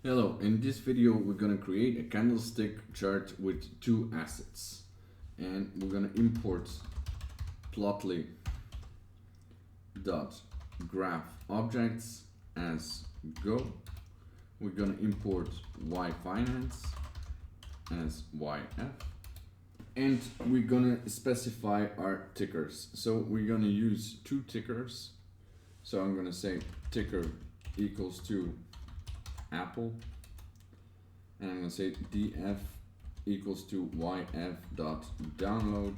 Hello, in this video we're going to create a candlestick chart with two assets, and we're going to import plotly dot graph objects as go. We're going to import yfinance as yf, and we're going to specify our tickers. So we're going to use two tickers. So I'm going to say ticker equals to Apple, and I'm going to say df equals to yf dot download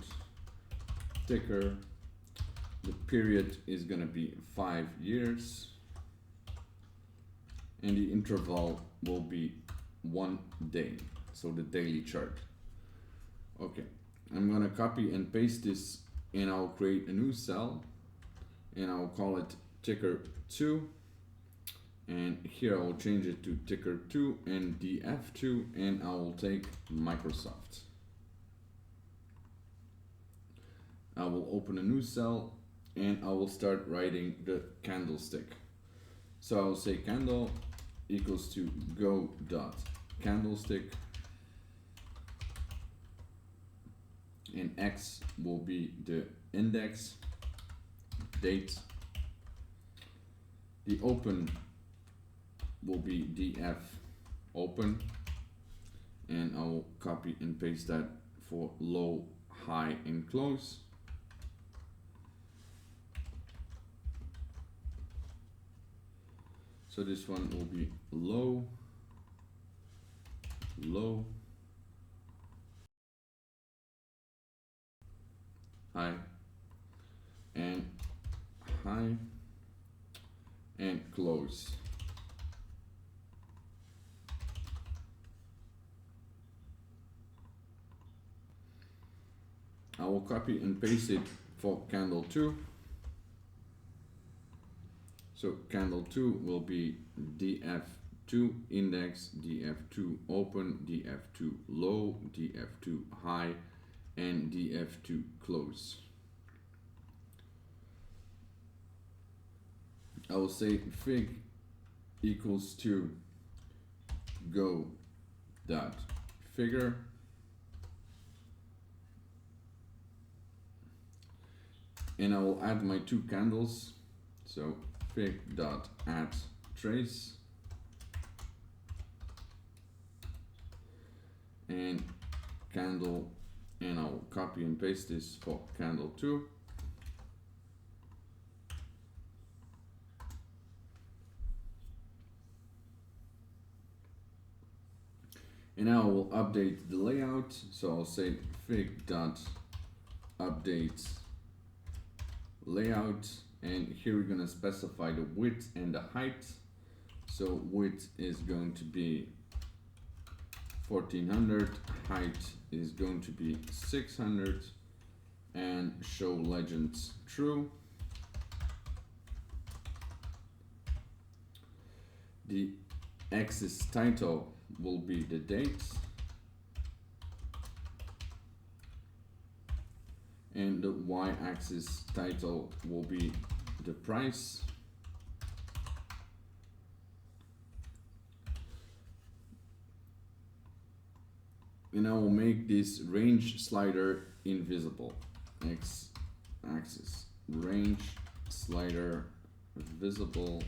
ticker. The period is going to be 5 years, and the interval will be 1 day, so the daily chart. Okay, I'm going to copy and paste this, and I'll create a new cell, and I'll call it ticker 2. And here I will change it to ticker 2 and df2, and I will take Microsoft. I will open a new cell, and I will start writing the candlestick. So I will say candle equals to go dot candlestick, and x will be the index, date. The open will be df open, and I will copy and paste that for low, high, and close. So this one will be low, low, high, and high, and close. I will copy and paste it for candle 2. So candle 2 will be df2 index, df2 open, df2 low, df2 high, and df2 close. I will say fig equals to go dot figure, and I will add my two candles. So fig dot add trace, and candle, and I will copy and paste this for candle 2. And now I will update the layout. So I'll say fig dot update layout, and here we're going to specify the width and the height. So width is going to be 1400, height is going to be 600, and show legends true. The axis title will be the date, and the y-axis title will be the price. And I will make this range slider invisible. X-axis range slider visible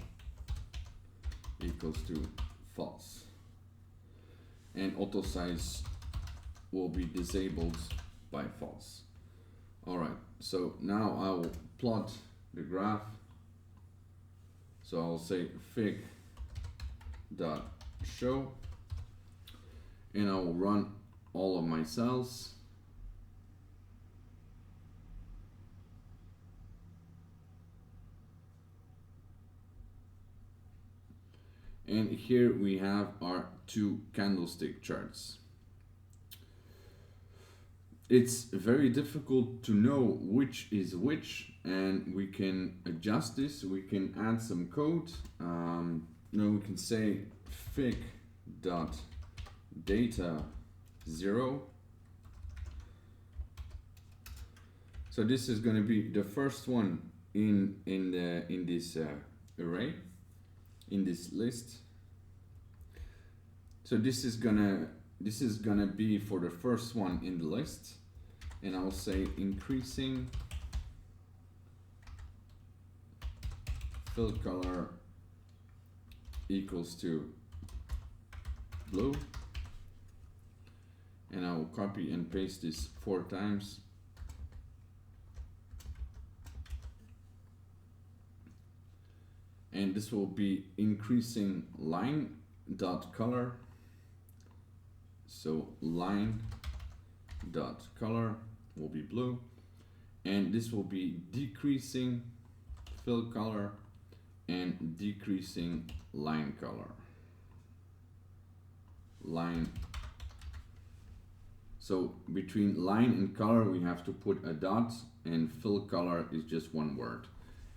equals to false, and auto size will be disabled by false. Alright, so now I will plot the graph. So I'll say fig dot show, and I will run all of my cells. And here we have our two candlestick charts. It's very difficult to know which is which, and we can adjust this. We can add some code. We can say fig dot data 0. So this is going to be the first one in this array, in this list. So this is gonna be for the first one in the list, and I'll say increasing fill color equals to blue, and I will copy and paste this 4 times. And this will be increasing line dot color. So line dot color will be blue, and this will be decreasing fill color and decreasing line color. Line. So between line and color we have to put a dot, and fill color is just one word.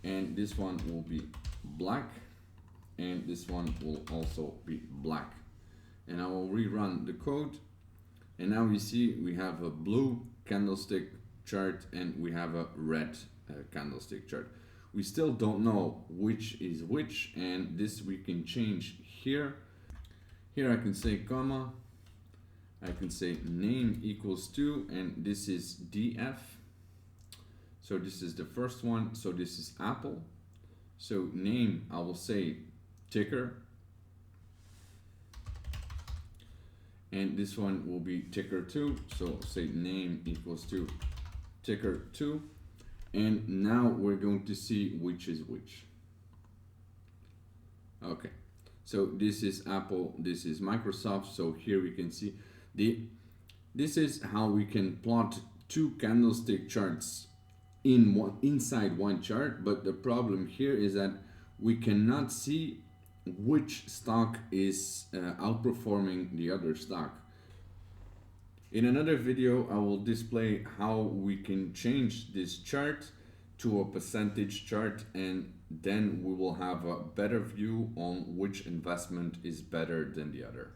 And this one will be black, and this one will also be black. And I will rerun the code, and now we see we have a blue candlestick chart and we have a red candlestick chart. We still don't know which is which, and this we can change here. Here I can say comma, I can say name equals to, and this is df. So this is the first one, so this is Apple. So name, I will say ticker, and this one will be ticker 2, so say name equals to ticker 2, and now we're going to see which is which. Okay, so this is Apple, this is Microsoft. So here we can see this is how we can plot 2 candlestick charts inside one chart, but the problem here is that we cannot see which stock is outperforming the other stock. In another video I will display how we can change this chart to a percentage chart, and then we will have a better view on which investment is better than the other.